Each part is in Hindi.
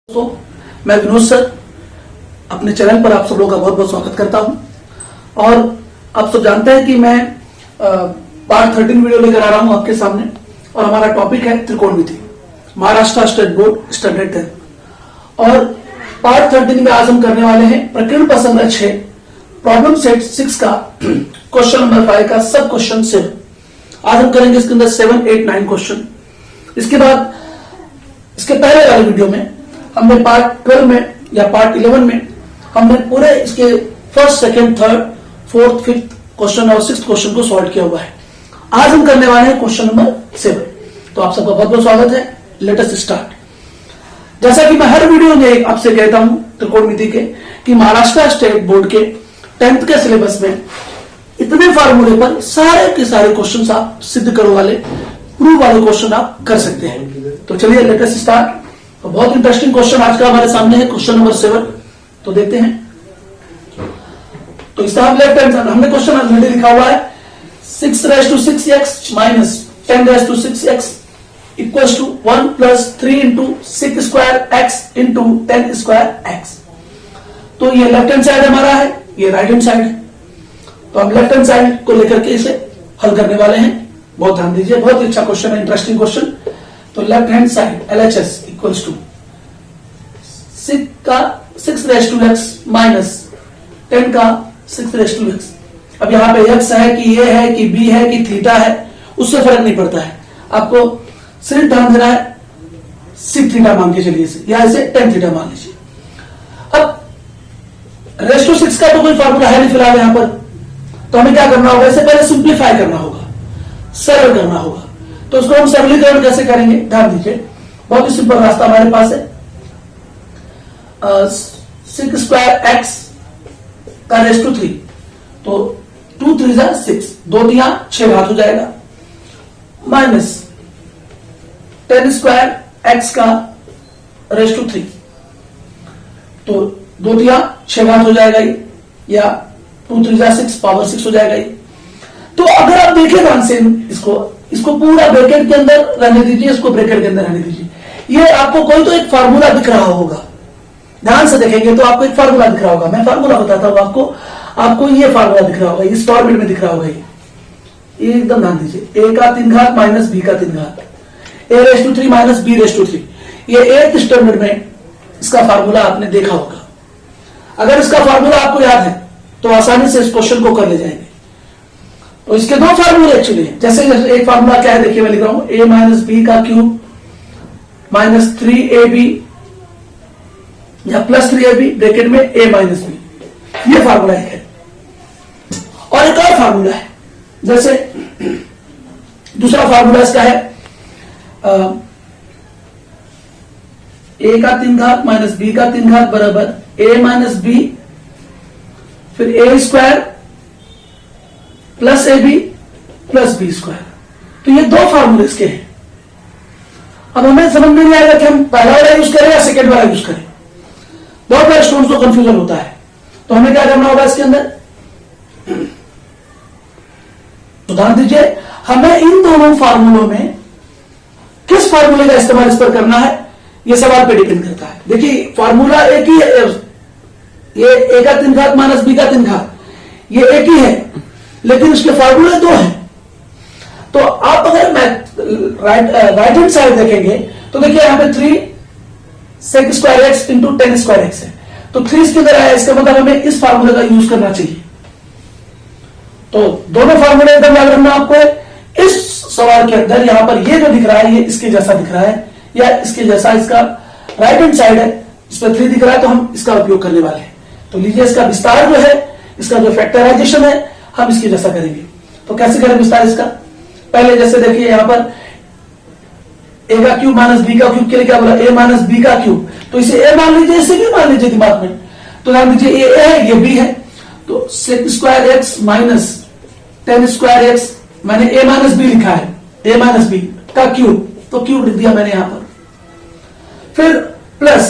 दोस्तों, मैं विनोद सर अपने चैनल पर आप सब लोगों का बहुत बहुत स्वागत करता हूं। और आप सब जानते हैं कि मैं पार्ट 13 वीडियो लेकर आ रहा हूं आपके सामने। और हमारा टॉपिक है त्रिकोणमिति, महाराष्ट्र स्टेट बोर्ड स्टैंडर्ड 10। और पार्ट 13 में आज हम करने वाले हैं प्रकरण प्रसंग 6 प्रॉब्लम सेट 6 का क्वेश्चन नंबर 5 का सब क्वेश्चन 7। आज हम करेंगे इसके अंदर 7, 8, 9 क्वेश्चन। इसके बाद इसके पहले वाले वीडियो में हमने पार्ट 12 में या पार्ट 11 में हमने पूरे इसके first, second, third, fourth, fifth question और सिक्स्थ क्वेश्चन को सॉल्व किया हुआ है। आज हम करने वाले हैं क्वेश्चन नंबर 7। तो आप सबका बहुत बहुत स्वागत है। Let us start. जैसा कि मैं हर वीडियो में आपसे कहता हूं त्रिकोणमिति के कि महाराष्ट्र स्टेट बोर्ड के 10th के सिलेबस में इतने फार्मूले पर सारे के सारे क्वेश्चन आप सिद्ध करो वाले, प्रूव वाले क्वेश्चन आप कर सकते हैं। तो चलिए लेट अस स्टार्ट। तो बहुत इंटरेस्टिंग क्वेश्चन आज का हमारे सामने है, क्वेश्चन नंबर 7। तो देखते हैं। तो इसका हम लेफ्ट हैंड साइड हमने क्वेश्चन ऑलरेडी लिखा हुआ है 6 raised to 6x minus 10 raised to 6x equals to 1 plus 3 into 6 square x into 10 square x। तो ये लेफ्ट हैंड साइड हमारा है, ये राइट हैंड साइड है। तो हम लेफ्ट हैंड साइड को लेकर के इसे हल करने वाले हैं। बहुत ध्यान दीजिए, बहुत ही अच्छा क्वेश्चन है, इंटरेस्टिंग क्वेश्चन। तो left hand side LHS equals to 6 का 6 raised to x माइनस 10 का 6 raised to x। अब यहाँ पे x है कि ये है कि b है कि थीटा है, उससे फर्क नहीं पड़ता है। आपको सिर्फ ध्यान देना है 6 थीटा मान के चलिए इसे, या इसे 10 थीटा मान लीजिए। अब रेस्ट टू 6 का तो कोई फार्मूला है नहीं फिलहाल यहाँ पर, तो हमें क्या करना होगा, इसे पहले सिंप्लीफाई करना होगा, सरल करना होगा। तो उसको हम सरलीकरण कैसे करेंगे, ध्यान दीजिए। बहुत ही सिंपल रास्ता हमारे पास है। 6 स्क्वायर एक्स का रेस्ट टू 3, तो 2 3 जा 6, 2 दिया 6 घात हो जाएगा, माइनस 10 स्क्वायर एक्स का रेस्ट टू 3, तो 2 दिया 6 घात हो जाएगा ये, या 2 3 जा 6 पावर 6 हो जाएगा ये। तो अगर आप देखें ध्यान से इसको पूरा ब्रैकेट के अंदर रहने दीजिए, इसको ब्रैकेट के अंदर रहने दीजिए। ये आपको कोई तो एक फार्मूला दिख रहा होगा, ध्यान से देखेंगे तो आपको एक फार्मूला दिख रहा होगा। मैं फार्मूला बताता हूं आपको ये फार्मूला दिख रहा होगा, इस फॉर्मेट में दिख रहा होगा ये एकदम ध्यान दीजिए। a का 3 घात माइनस b का 3 घात, a raised to 3 minus b raised to 3। ये 8th स्टैंडर्ड में इसका फार्मूला आपने देखा होगा। अगर इसका फार्मूला आपको याद है तो आसानी से इस क्वेश्चन को कर ले जाएंगे। तो इसके दो फार्मूले एक्चुअली है। जैसे एक फार्मूला क्या है, देखिए मैं लिख रहा हूं a माइनस बी का क्यूब माइनस 3ab या प्लस 3ab ब्रैकेट में a माइनस बी, ये फार्मूला एक है। और एक और फार्मूला है, जैसे दूसरा फार्मूला इसका है a का 3 घात माइनस b का 3 घात बराबर a माइनस बी, फिर a square plus ab plus b square. तो ये दो फार्मूले इसके हैं। अब हमें समझ में नहीं आएगा कि हम पहला वाला यूज करें या सेकेंड वाला यूज करें। बहुत बार स्टूडेंट्स को कंफ्यूजन होता है। तो हमें क्या करना होगा इसके अंदर, तो ध्यान दीजिए, हमें इन दोनों फार्मूलों में किस फार्मूले का इस्तेमाल इस पर करना है, यह सवाल पे डिपेंड करता है। देखिए फार्मूला एक ही है, ये a का 3 घात माइनस b का 3 घात, ये एक ही है, लेकिन इसके फार्मूले दो हैं। तो आप अगर राइट हैंड साइड देखेंगे तो देखिए यहां पे 3 sec square x into 10 square x है, तो 3 इसके अंदर आया, इसका मतलब हमें इस फार्मूले का यूज करना चाहिए। तो दोनों फार्मूले एकदम याद रखना आपको। इस सवाल के अंदर यहां पर ये जो दिख रहा है ये इसके जैसा दिख रहा है, या इसके जैसा इसका राइट हैंड साइड है, इस पर 3 दिख रहा है, तो हम इसका उपयोग करने वाले हैं। तो लीजिए इसका विस्तार जो है, इसका जो फैक्टराइजेशन है, हम इसके जैसा करेंगे। तो कैसे करें विस्तार इसका, पहले जैसे देखिए यहां पर a का क्यूब माइनस b का क्यूब के लिए क्या बोला, a माइनस b का क्यूब, तो इसे a मान लीजिए, इसे भी मान लीजिए दिमाग में। तो ध्यान दीजिए ये a है ये b है, तो sec square x minus 10 square x, मैंने a माइनस b लिखा है, a माइनस b का क्यूब, तो क्यूब लिख दिया मैंने यहां पर। फिर प्लस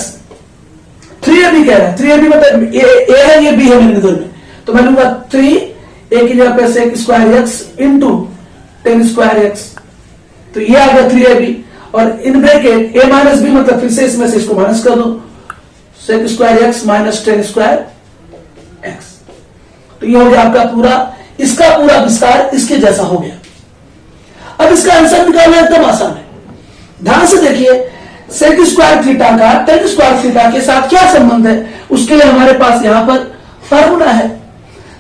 3ab कह रहा है, 3ab मतलब a है ये b है मेरे नजर में, तो मैं लूंगा 3 a की जगह पे sec square x into 10 square x, तो ये आ गया 3ab। और in bracket a minus b मतलब फिर से इसमें से इसको माइनस कर दो, sec square x minus tan square x. तो ये हो गया आपका पूरा, इसका पूरा विस्तार इसके जैसा हो गया। अब इसका आंसर निकालना एकदम आसान है। ध्यान से देखिए, सेक स्क्वायर थीटा का टेन स्क्वायर थीटा के साथ क्या संबंध है, उसके लिए हमारे पास यहां पर फार्मूला है।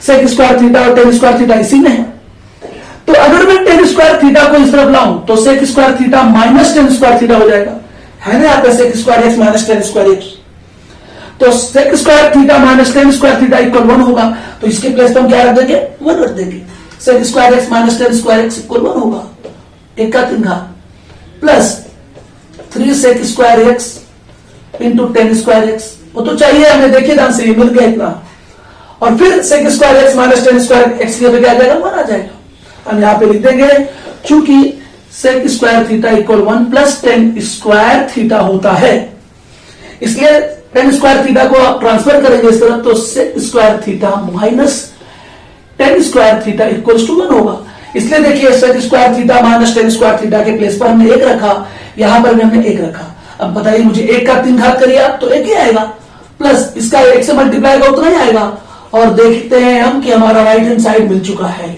सेक स्क्वायर थीटा और टेन स्क्वायर थीटा इसी में है। तो अगर मैं टेन स्क्वायर थीटा को इस तरफ लाऊं तो sec square theta minus tan square theta हो जाएगा, है ना आपका sec square x minus tan square x. तो sec square theta minus tan square theta equal 1 होगा, तो इसके प्लेस पर हम क्या रख देंगे, 1 रख देंगे। Sec square x minus tan square x equal 1 होगा, 1 का 3 घात, plus 3 sec square x into tan square x. वो तो चाहिए हमें, देखिए ध्यान से, मिल गया इतना। और फिर sec square x minus tan square x के क्या आ जाएगा, 1 आ जाएगा। हम यहां पे लिख देंगे, चूंकि sec square theta equal 1 plus tan square theta होता है, इसलिए टेन स्क्वायर थीटा को आप ट्रांसफर करेंगे इस तरफ, तो sec square theta minus tan square theta equal to 1 होगा। इसलिए देखिए, sec square theta minus tan square theta के प्लेस पर हमने 1 रखा, यहां पर भी हमने 1 रखा। अब बताइए मुझे, 1 का 3 घात करिए तो 1 ही आएगा, प्लस इसका 1 से मल्टीप्लाई का उतना ही आएगा। और देखते हैं हम कि हमारा राइट हैंड साइड मिल चुका है।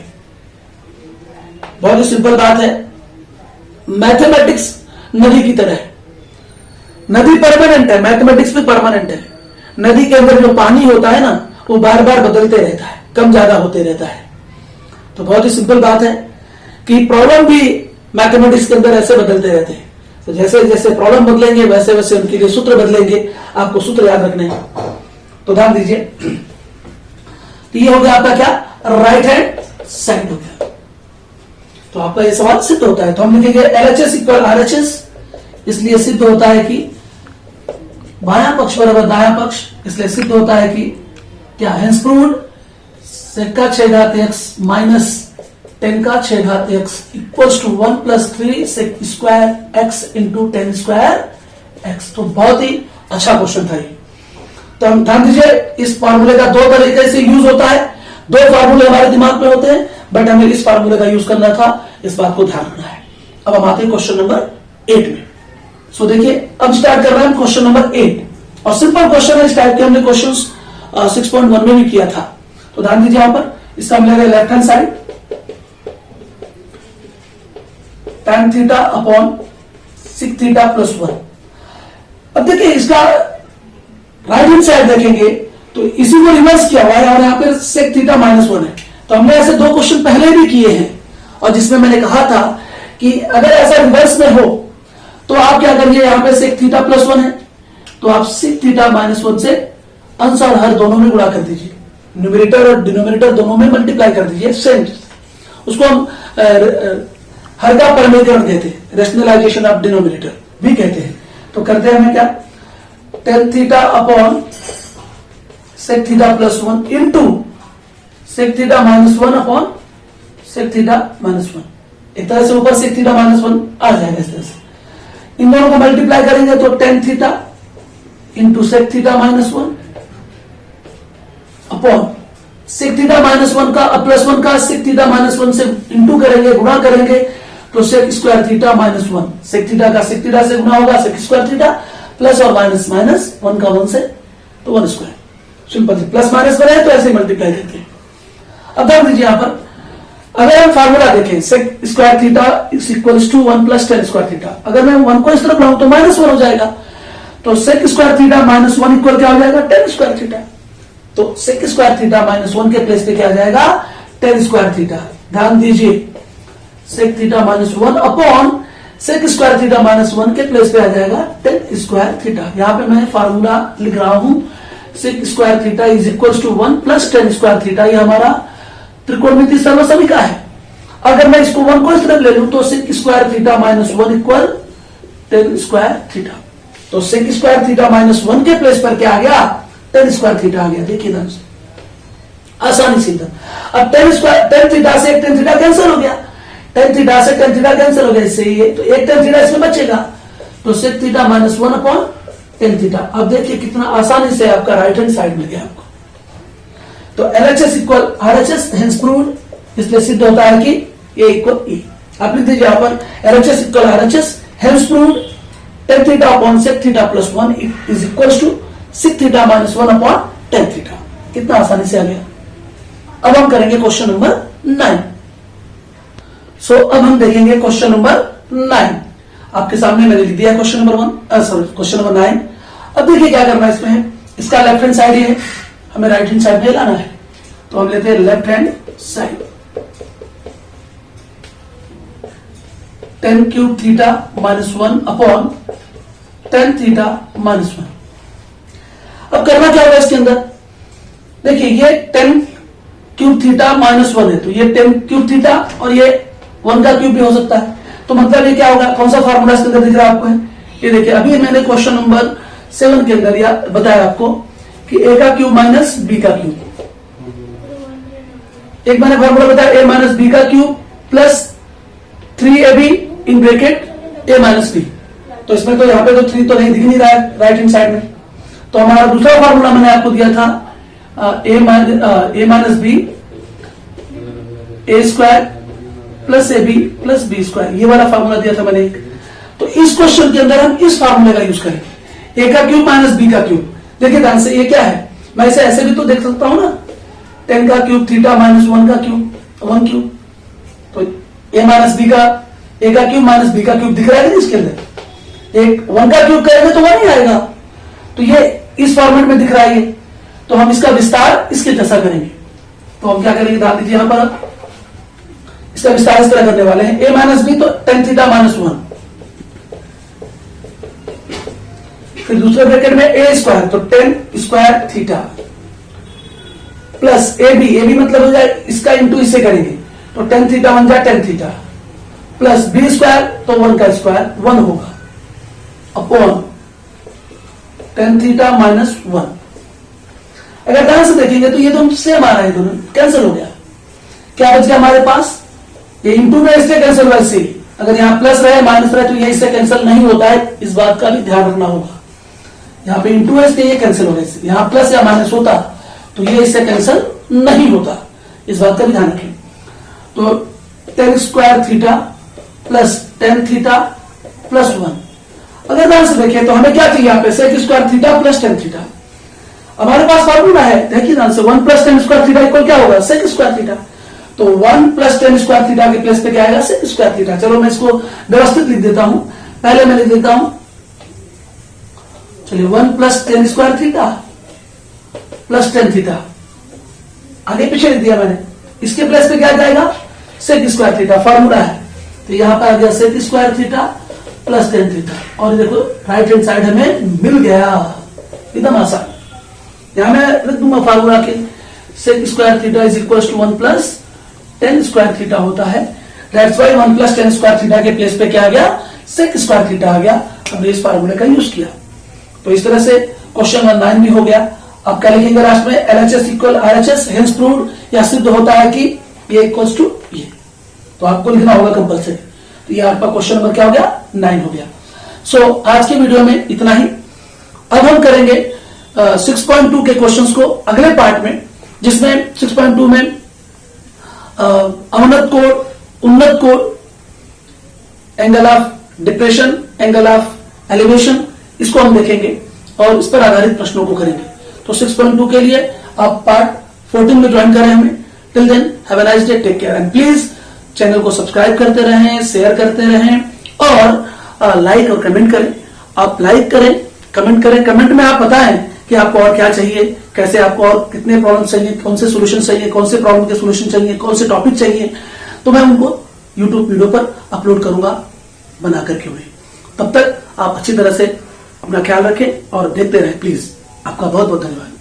बहुत ही सिंपल बात है। मैथमेटिक्स नदी की तरह है, नदी परमानेंट है, मैथमेटिक्स भी परमानेंट है। नदी के अंदर जो पानी होता है ना, वो बार बार बदलते रहता है, कम ज्यादा होते रहता है। तो बहुत ही सिंपल बात है कि प्रॉब्लम भी मैथमेटिक्स के अंदर ऐसे बदलते रहते हैं। तो जैसे जैसे प्रॉब्लम बदलेंगे वैसे वैसे उनके लिए सूत्र बदलेंगे, आपको सूत्र याद रखने हैं। तो ध्यान दीजिए, तो ये हो गया आपका क्या, राइट हैंड साइड हो गया। तो आपका ये सवाल सिद्ध होता है, तो हम लिखेंगे LHS इक्वल RHS, इसलिए सिद्ध होता है कि बायां पक्ष बराबर दायां पक्ष, इसलिए सिद्ध होता है कि क्या, हेंस प्रूव्ड सेक का 6 घात x माइनस 10 का 6 घात x equals to 1 plus 3 sec square x into 10 square x। तो बहुत ही अच्छा क्वेश्चन था ये। तो हम ध्यान दीजिए, इस फार्मूले का 2 तरीके से यूज होता है। 2 फार्मूले हमारे दिमाग में होते हैं, बट हमें इस फार्मूले का यूज करना था, इस बात को ध्यान रखना है। अब हम आते हैं क्वेश्चन नंबर 8 में। सो देखिए, अब स्टार्ट कर रहे हैं क्वेश्चन नंबर 8, और सिंपल क्वेश्चन है। इस टाइप के हमने क्वेश्चन 6.1 में भी किया था। तो ध्यान दीजिए, यहां पर इसका मिलेगा left hand side tan theta upon sec theta plus 1। अब देखिए, इसका राइट हैंड साइड देखेंगे तो इसी को रिवर्स किया हुआ है, और यहां पर सेक थीटा माइनस 1 है। तो हमने ऐसे 2 क्वेश्चन पहले भी किए हैं, और जिसमें मैंने कहा था कि अगर ऐसा रिवर्स में हो तो आप क्या करिए, यहां पे सेक थीटा प्लस 1 है, तो आप सिक थीटा माइनस 1 से अंश और हर दोनों में गुणा कर दीजिए, न्यूमरेटर और डिनोमिनेटर दोनों में मल्टीप्लाई कर दीजिए। सेम, उसको हम हर का परमीकरण कहते हैं, रेशनलाइजेशन ऑफ डिनोमिनेटर भी कहते हैं। तो करते हैं हमें क्या, tan theta upon sec theta plus 1 into sec theta minus 1 upon sec theta minus 1। एक तरह से ऊपर सेक थीटा माइनस 1 आ जाएगा इस तरह से। इन दोनों को मल्टीप्लाई करेंगे तो tan theta into sec theta minus 1 upon sec theta minus 1 का प्लस 1 का सेक थीटा माइनस 1 से इंटू करेंगे, गुणा करेंगे, तो sec square theta minus 1। Sec theta का सेक थीटा से गुणा होगा, सेक स्क्वायर थीटा, प्लस और माइनस, माइनस 1 का 1 से, तो 1 स्क्वायर। सिंपल, प्लस माइनस बनाए तो ऐसे मल्टीप्लाई करते हैं। अब ध्यान दीजिए, यहां पर अगर हम फार्मूला देखें, sec square theta is equals to 1 plus tan square theta, अगर मैं 1 को इस तरफ लाऊं तो माइनस 1 हो जाएगा। तो sec square theta minus 1 equal क्या हो जाएगा, टेन स्क्वायर थीटा। तो सेक स्क्वायर थीटा माइनस 1 के प्लेस पे क्या आ जाएगा, टेन स्क्वायर थीटा। ध्यान दीजिए, sec theta minus 1 upon sec square theta minus 1 के प्लेस पे आ जाएगा टेन स्क्वायर थीटा। यहां पे मैं फार्मूला लिख रहा हूं, sec square theta is equal to 1 plus tan square theta. ये हमारा त्रिकोणमिति सर्वसमीका है। अगर मैं इसको 1 को इस तरफ ले लूं तो sec square theta minus 1 equal tan square theta. तो सेक स्क्वायर थीटा माइनस 1 के प्लेस पर क्या आ गया, टेन स्क्वायर थीटा आ गया। देखिए ध्यान से, आसानी से एकदम। अब टेन थीटा से एक टेन थीटा कैंसिल हो गया, टेन थीटा से टेन थीटा कैंसिल हो गया, इससे ये तो एक टेन थीटा इसमें बचेगा। तो sec theta minus 1 upon tan theta. अब देखिए कितना आसानी से आपका राइट हैंड साइड मिल गया आपको। तो LHS equal RHS, hence proved, इसलिए सिद्ध होता है कि A इक्वल E। आप लिख दीजिए यहां पर LHS equal RHS, hence proved tan theta upon sec theta plus 1 is equal to sec theta minus 1 upon tan theta. कितना आसानी से आ गया। अब हम करेंगे क्वेश्चन नंबर 9। सो अब हम देखेंगे क्वेश्चन नंबर 9। आपके सामने मैंने लिख दिया क्वेश्चन नंबर क्वेश्चन नंबर 9। अब देखिए क्या करना है इसमें। इसका लेफ्ट हैंड साइड है, हमें राइट हैंड साइड में लाना है, तो हम लेते हैं left hand side. tan cube theta minus 1 upon tan theta minus 1। अब करना क्या होगा इसके अंदर, देखिए ये tan क्यूब थीटा माइनस 1 है, तो ये tan क्यूब थीटा और ये 1 का क्यूब भी हो सकता है। तो मतलब ये क्या होगा, कौन सा फार्मूला इसके अंदर दिख रहा है आपको है, ये देखिए अभी मैंने क्वेश्चन नंबर 7 के अंदर या बताया आपको कि a का क्यूब माइनस b का क्यूब, एक मैंने फार्मूला बताया a माइनस b का cube plus 3ab in bracket a minus b। तो इसमें तो यहाँ पे तो 3 तो नहीं दिख नहीं रहा है राइट हैंड साइड में, तो हमारा दूसरा फार्मूला मैंने आपको दिया था a minus b a square plus ab plus b square, ये वाला फार्मूला दिया था मैंने एक। तो इस क्वेश्चन के अंदर हम इस फार्मूले का यूज करेंगे, a का क्यूब माइनस b का क्यूब। देखिए ध्यान से, ये क्या है, मैं इसे ऐसे भी तो देख सकता हूं ना, tan का क्यूब थीटा माइनस 1 का क्यूब 1 क्यूब, तो a माइनस b का a का क्यूब माइनस b का क्यूब दिख रहा है इसके अंदर। एक 1 का क्यूब करेंगे तो 1 ही आएगा, तो ये इस फॉर्मेट में दिख रहा है ये, तो हम इसका विस्तार इसके जैसा करेंगे। तो हम क्या करेंगे, ध्यान दीजिए यहां पर इसका विस्तार इस तरह करने वाले हैं, a माइनस b तो tan थीटा माइनस 1, फिर दूसरे ब्रैकेट में a स्क्वायर तो tan square theta plus ab मतलब हो जाए इसका इंटू इससे करेंगे तो tan थीटा बन जाए tan theta plus b square तो 1 का स्क्वायर 1 होगा अपॉन tan थीटा माइनस 1। अगर ध्यान से देखेंगे तो ये दोनों सेम आ रहे हैं, दोनों कैंसिल हो गया। क्या बच गया हमारे पास, ये इंटू में इससे कैंसिल हुआ इससे, अगर यहाँ प्लस रहे माइनस रहे तो ये इससे कैंसिल नहीं होता है, इस बात का भी ध्यान रखना होगा। यहाँ पे इंटू है इसलिए ये कैंसिल हो रहा है, यहाँ प्लस या माइनस होता तो ये इससे कैंसिल नहीं होता, इस बात का भी ध्यान रखें। तो tan square theta plus tan theta plus 1। अगर ध्यान से देखें तो हमें क्या चाहिए यहाँ पे, sec square theta plus tan theta. हमारे पास फार्मूला है, देखिए ध्यान से, 1 plus tan square theta equal क्या होगा, sec स्क्वायर थीटा। तो 1 प्लस tan स्क्वायर थीटा के प्लेस पे क्या आएगा, sec स्क्वायर थीटा। चलो मैं इसको व्यवस्थित लिख देता हूं, पहले मैं लिख देता हूं, चलिए 1 plus tan square theta plus tan theta, आगे पीछे लिख दिया मैंने, इसके प्लेस पे क्या जाएगा, sec स्क्वायर थीटा फार्मूला है, तो यहां पर आ गया sec square theta plus tan theta. और देखो राइट हैंड साइड हमें मिल गया, एकदम आसान। यहां मैं लिख दूंगा फार्मूला के, sec square theta is equal to 1 plus tan square theta होता है, that's why 1 plus tan square theta के प्लेस पे क्या आ गया, sec स्क्वायर थीटा आ गया। हमने इस फार्मूले का यूज किया। तो इस तरह से क्वेश्चन नंबर 9 भी हो गया। अब क्या लिखेंगे लास्ट में, LHS equal RHS, hence proved, या सिद्ध होता है कि ये इक्वल्स टू ये, तो आपको लिखना होगा कंपल्सरी। तो ये आपका क्वेश्चन नंबर क्या हो गया, 9 हो गया। सो आज की वीडियो में इतना ही। अब हम करेंगे 6.2 के क्वेश्चंस को अगले पार्ट में, जिसमें 6.2 में अवनत कोण, उन्नत कोण, angle of depression, angle of elevation, इसको हम देखेंगे और इस पर आधारित प्रश्नों को करेंगे। तो 6.2 के लिए आप पार्ट 14 में ज्वाइन करें हमें। Till then have a nice day, take care and please channel को सब्सक्राइब करते रहें, शेयर करते रहें और लाइक और कमेंट करें। आप लाइक करें, कमेंट करें, कमेंट में आप बताएं कि आपको और क्या चाहिए, कैसे आपको और कितने प्रॉब्लम चाहिए, कौन से सोल्यूशन चाहिए, कौन से प्रॉब्लम के सोल्यूशन चाहिए, कौन से टॉपिक चाहिए, तो मैं उनको यूट्यूब वीडियो पर अपलोड करूंगा बना करके हुए। तब तक आप अच्छी तरह से अपना ख्याल रखें और देखते रहें प्लीज। आपका बहुत बहुत धन्यवाद।